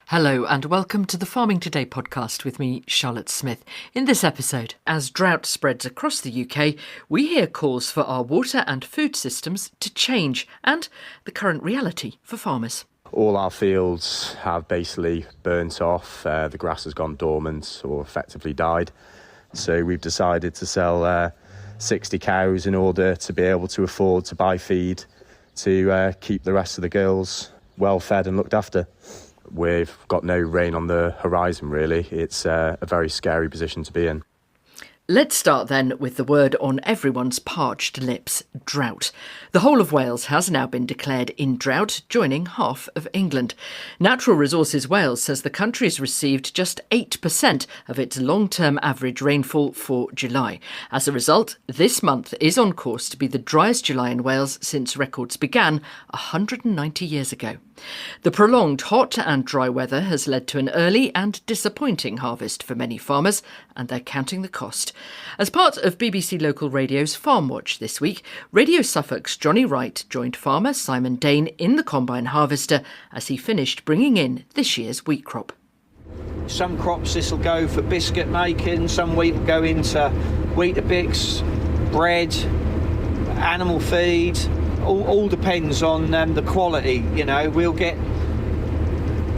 Hello and welcome to the Farming Today podcast with me, Charlotte Smith. In this episode, as drought spreads across the UK, we hear calls for our water and food systems to change and the current reality for farmers. All our fields have basically burnt off, the grass has gone dormant or effectively died. So we've decided to sell 60 cows in order to be able to afford to buy feed to keep the rest of the girls well fed and looked after. We've got no rain on the horizon, really. It's a very scary position to be in. Let's start then with the word on everyone's parched lips, drought. The whole of Wales has now been declared in drought, joining half of England. Natural Resources Wales says the country's received just 8% of its long-term average rainfall for July. As a result, this month is on course to be the driest July in Wales since records began 190 years ago. The prolonged hot and dry weather has led to an early and disappointing harvest for many farmers, and they're counting the cost. As part of BBC Local Radio's Farm Watch this week, Radio Suffolk's Johnny Wright joined farmer Simon Dane in the combine harvester as he finished bringing in this year's wheat crop. Some crops this will go for biscuit making, some wheat will go into Weetabix, bread, animal feed. All depends on the quality. You know, we'll get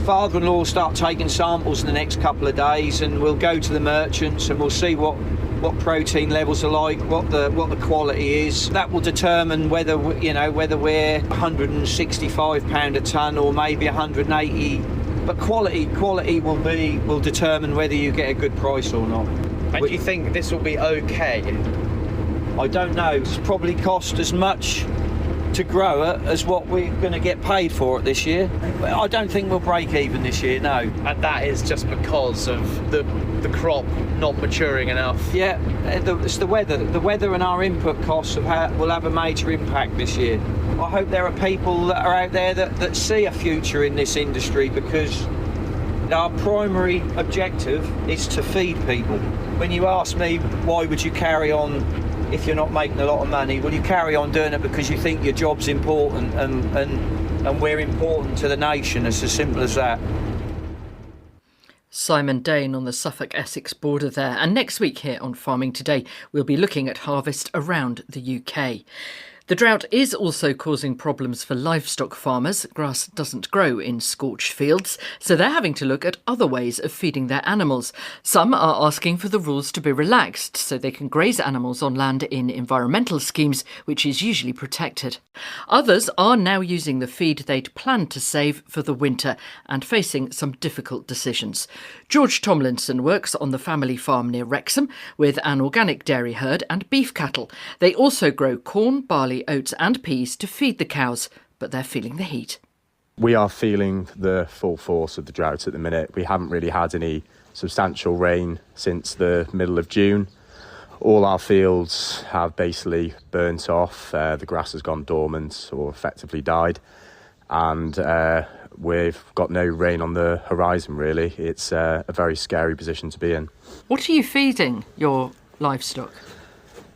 father-in-law will start taking samples in the next couple of days, and we'll go to the merchants and we'll see what protein levels are like, what the quality is. That will determine whether we're £165 a tonne or maybe 180. But quality will determine whether you get a good price or not. And do you think this will be okay? I don't know. It's probably cost as much to grow it as what we're going to get paid for it this year. I don't think we'll break even this year, no. And that is just because of the crop not maturing enough? Yeah, it's the weather. The weather and our input costs will have a major impact this year. I hope there are people that are out there that see a future in this industry, because our primary objective is to feed people. When you ask me why would you carry on if you're not making a lot of money, well, you carry on doing it because you think your job's important and we're important to the nation. It's as simple as that. Simon Dane on the Suffolk-Essex border there. And next week here on Farming Today, we'll be looking at harvest around the UK. The drought is also causing problems for livestock farmers. Grass doesn't grow in scorched fields, so they're having to look at other ways of feeding their animals. Some are asking for the rules to be relaxed so they can graze animals on land in environmental schemes, which is usually protected. Others are now using the feed they'd planned to save for the winter and facing some difficult decisions. George Tomlinson works on the family farm near Wrexham with an organic dairy herd and beef cattle. They also grow corn, barley, oats and peas to feed the cows, but they're feeling the heat. We are feeling the full force of the drought at the minute. We haven't really had any substantial rain since the middle of June. All our fields have basically burnt off, the grass has gone dormant or effectively died, and we've got no rain on the horizon, really. It's a very scary position to be in. What are you feeding your livestock?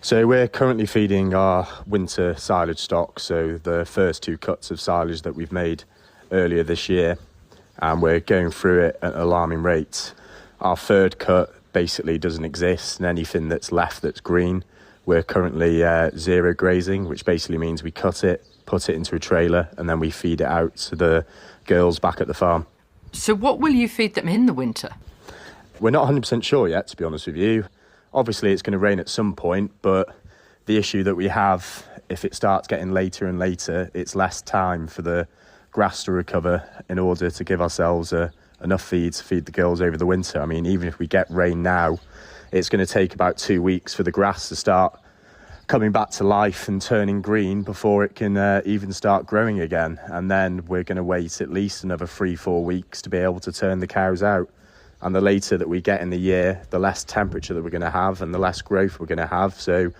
So we're currently feeding our winter silage stock, so the first two cuts of silage that we've made earlier this year, and we're going through it at alarming rates. Our third cut basically doesn't exist, and anything that's left that's green, we're currently zero grazing, which basically means we cut it, put it into a trailer, and then we feed it out to the girls back at the farm. So what will you feed them in the winter? We're not 100% sure yet, to be honest with you. Obviously, it's going to rain at some point, but the issue that we have, if it starts getting later and later, it's less time for the grass to recover in order to give ourselves enough feed to feed the girls over the winter. I mean, even if we get rain now, it's going to take about 2 weeks for the grass to start coming back to life and turning green before it can even start growing again. And then we're going to wait at least another 3-4 weeks to be able to turn the cows out. And the later that we get in the year, the less temperature that we're going to have and the less growth we're going to have. So,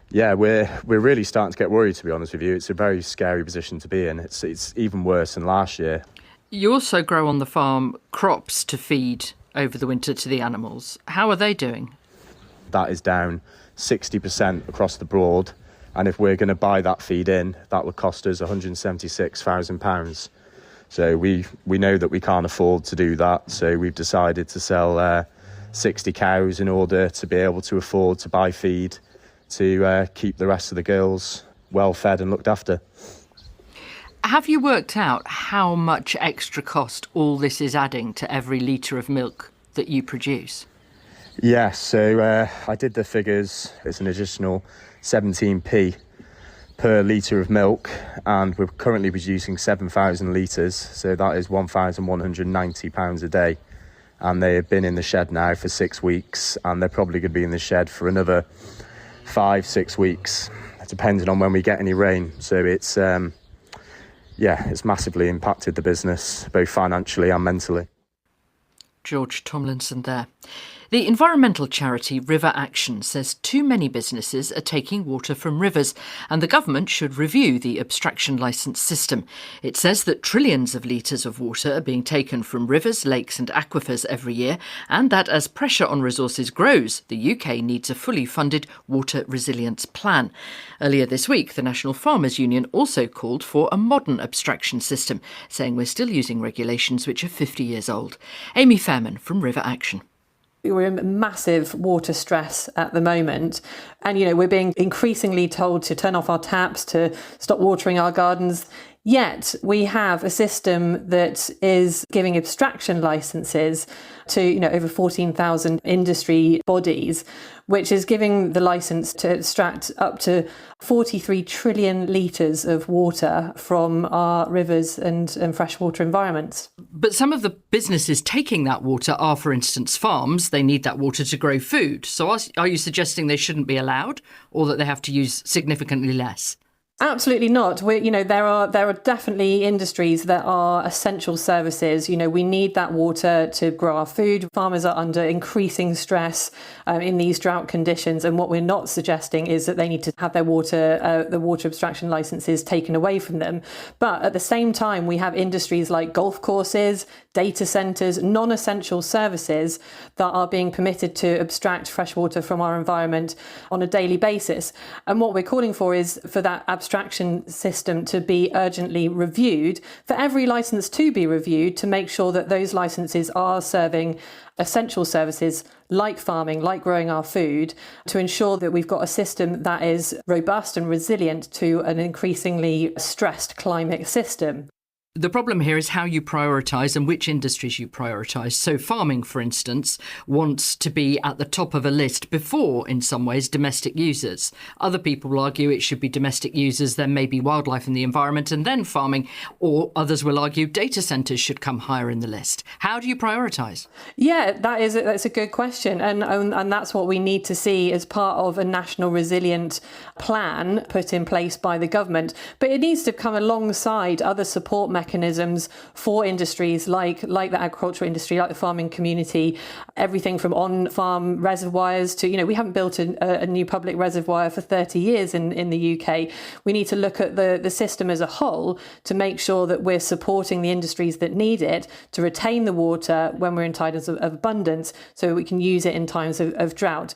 yeah, we're really starting to get worried, to be honest with you. It's a very scary position to be in. It's even worse than last year. You also grow on the farm crops to feed over the winter to the animals. How are they doing? That is down 60% across the board. And if we're going to buy that feed in, that would cost us £176,000. So we know that we can't afford to do that. So we've decided to sell 60 cows in order to be able to afford to buy feed to keep the rest of the girls well fed and looked after. Have you worked out how much extra cost all this is adding to every litre of milk that you produce? Yes, so I did the figures. It's an additional 17p per litre of milk, and we're currently producing 7,000 litres, so that is £1,190 a day. And they have been in the shed now for 6 weeks, and they're probably going to be in the shed for another 5-6 weeks, depending on when we get any rain. So it's massively impacted the business, both financially and mentally. George Tomlinson there. The environmental charity River Action says too many businesses are taking water from rivers, and the government should review the abstraction licence system. It says that trillions of litres of water are being taken from rivers, lakes and aquifers every year, and that as pressure on resources grows, the UK needs a fully funded water resilience plan. Earlier this week, the National Farmers Union also called for a modern abstraction system, saying we're still using regulations which are 50 years old. Amy Fairman from River Action. We're in massive water stress at the moment. And, we're being increasingly told to turn off our taps, to stop watering our gardens. Yet we have a system that is giving abstraction licences to, over 14,000 industry bodies, which is giving the licence to extract up to 43 trillion litres of water from our rivers and freshwater environments. But some of the businesses taking that water are, for instance, farms. They need that water to grow food. So are you suggesting they shouldn't be allowed, or that they have to use significantly less? Absolutely not. There are definitely industries that are essential services. We need that water to grow our food. Farmers are under increasing stress in these drought conditions. And what we're not suggesting is that they need to have their the water abstraction licenses taken away from them. But at the same time, we have industries like golf courses, data centres, non-essential services that are being permitted to abstract fresh water from our environment on a daily basis. And what we're calling for is for that abstraction system to be urgently reviewed, for every licence to be reviewed, to make sure that those licences are serving essential services like farming, like growing our food, to ensure that we've got a system that is robust and resilient to an increasingly stressed climate system. The problem here is how you prioritise and which industries you prioritise. So farming, for instance, wants to be at the top of a list before, in some ways, domestic users. Other people will argue it should be domestic users, then maybe wildlife and the environment, and then farming. Or others will argue data centres should come higher in the list. How do you prioritise? Yeah, that's a good question. And that's what we need to see as part of a national resilient plan put in place by the government. But it needs to come alongside other support mechanisms for industries like the agricultural industry, like the farming community, everything from on-farm reservoirs to, we haven't built a new public reservoir for 30 years in the UK. We need to look at the system as a whole to make sure that we're supporting the industries that need it to retain the water when we're in times of abundance, so we can use it in times of drought.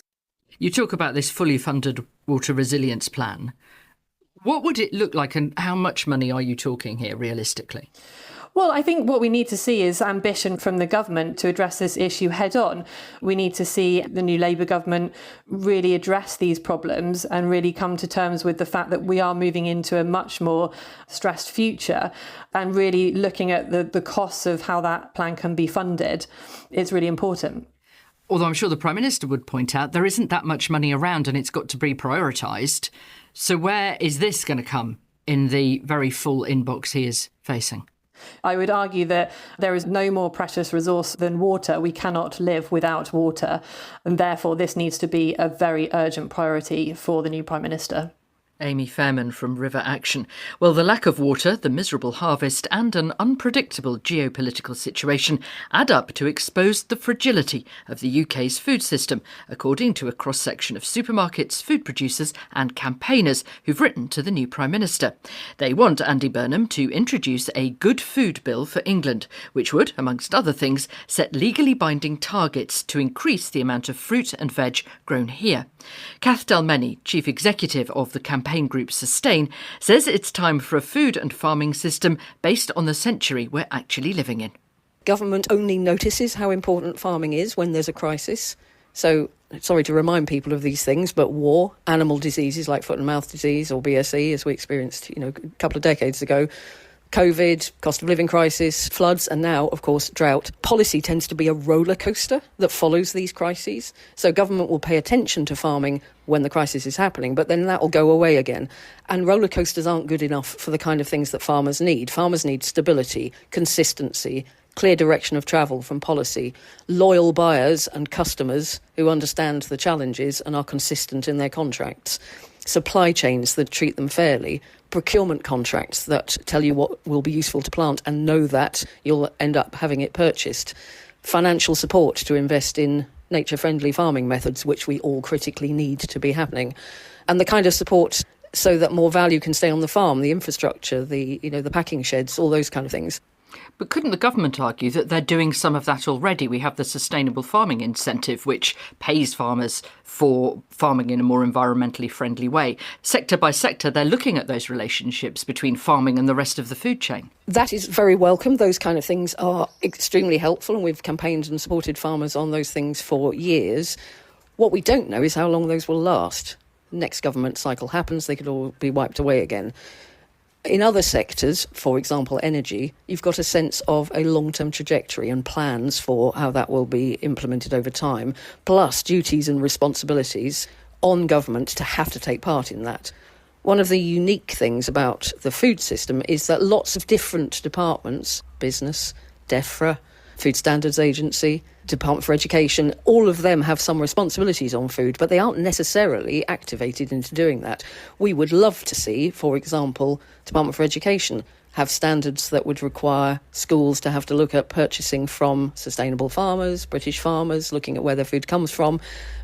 You talk about this fully funded water resilience plan. What would it look like, and how much money are you talking here realistically? Well, I think what we need to see is ambition from the government to address this issue head on. We need to see the new Labour government really address these problems and really come to terms with the fact that we are moving into a much more stressed future, and really looking at the costs of how that plan can be funded is really important. Although I'm sure the Prime Minister would point out there isn't that much money around and it's got to be prioritised. So where is this going to come in the very full inbox he is facing? I would argue that there is no more precious resource than water. We cannot live without water, and therefore this needs to be a very urgent priority for the new Prime Minister. Amy Fairman from River Action. Well, the lack of water, the miserable harvest and an unpredictable geopolitical situation add up to expose the fragility of the UK's food system, according to a cross-section of supermarkets, food producers and campaigners who've written to the new Prime Minister. They want Andy Burnham to introduce a good food bill for England, which would, amongst other things, set legally binding targets to increase the amount of fruit and veg grown here. Kath Dalmeny, Chief Executive of the campaign campaign group Sustain, says it's time for a food and farming system based on the century we're actually living in. Government only notices how important farming is when there's a crisis. So, sorry to remind people of these things, but war, animal diseases like foot and mouth disease or BSE, as we experienced, a couple of decades ago, COVID, cost of living crisis, floods, and now, of course, drought. Policy tends to be a roller coaster that follows these crises. So government will pay attention to farming when the crisis is happening, but then that will go away again. And roller coasters aren't good enough for the kind of things that farmers need. Farmers need stability, consistency, clear direction of travel from policy, loyal buyers and customers who understand the challenges and are consistent in their contracts, supply chains that treat them fairly, procurement contracts that tell you what will be useful to plant and know that you'll end up having it purchased, financial support to invest in nature-friendly farming methods, which we all critically need to be happening, and the kind of support so that more value can stay on the farm, the infrastructure, the packing sheds, all those kind of things. But couldn't the government argue that they're doing some of that already? We have the sustainable farming incentive, which pays farmers for farming in a more environmentally friendly way. Sector by sector, they're looking at those relationships between farming and the rest of the food chain. That is very welcome. Those kind of things are extremely helpful, and we've campaigned and supported farmers on those things for years. What we don't know is how long those will last. Next government cycle happens, they could all be wiped away again. In other sectors, for example, energy, you've got a sense of a long-term trajectory and plans for how that will be implemented over time, plus duties and responsibilities on government to have to take part in that. One of the unique things about the food system is that lots of different departments, business, DEFRA, Food Standards Agency, Department for Education, all of them have some responsibilities on food, but they aren't necessarily activated into doing that. We would love to see, for example, Department for Education have standards that would require schools to have to look at purchasing from sustainable farmers, British farmers, looking at where their food comes from.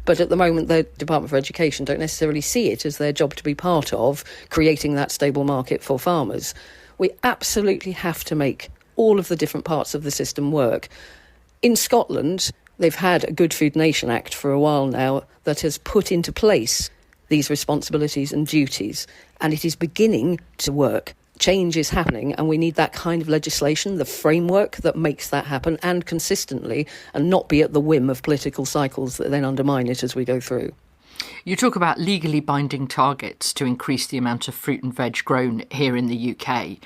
But at the moment, the Department for Education don't necessarily see it as their job to be part of creating that stable market for farmers. We absolutely have to make all of the different parts of the system work. In Scotland, they've had a Good Food Nation Act for a while now that has put into place these responsibilities and duties, and it is beginning to work. Change is happening, and we need that kind of legislation, the framework that makes that happen, and consistently, and not be at the whim of political cycles that then undermine it as we go through. You talk about legally binding targets to increase the amount of fruit and veg grown here in the UK.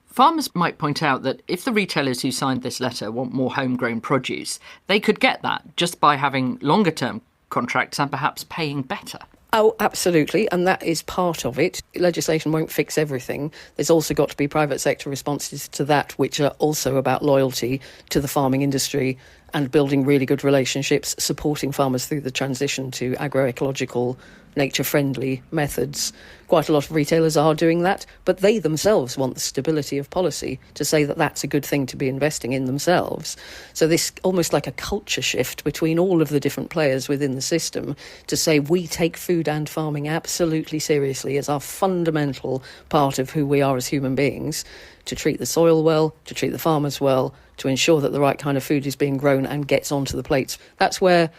Farmers might point out that if the retailers who signed this letter want more homegrown produce, they could get that just by having longer-term contracts and perhaps paying better. Oh, absolutely, and that is part of it. Legislation won't fix everything. There's also got to be private sector responses to that, which are also about loyalty to the farming industry and building really good relationships, supporting farmers through the transition to agroecological, nature-friendly methods. Quite a lot of retailers are doing that, but they themselves want the stability of policy to say that that's a good thing to be investing in themselves. So this almost like a culture shift between all of the different players within the system to say we take food and farming absolutely seriously as our fundamental part of who we are as human beings, to treat the soil well, to treat the farmers well, to ensure that the right kind of food is being grown and gets onto the plates. That's where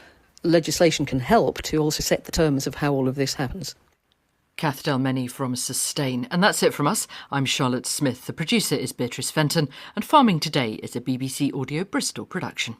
legislation can help to also set the terms of how all of this happens. Kath Delmeny from Sustain. And that's it from us. I'm Charlotte Smith. The producer is Beatrice Fenton. And Farming Today is a BBC Audio Bristol production.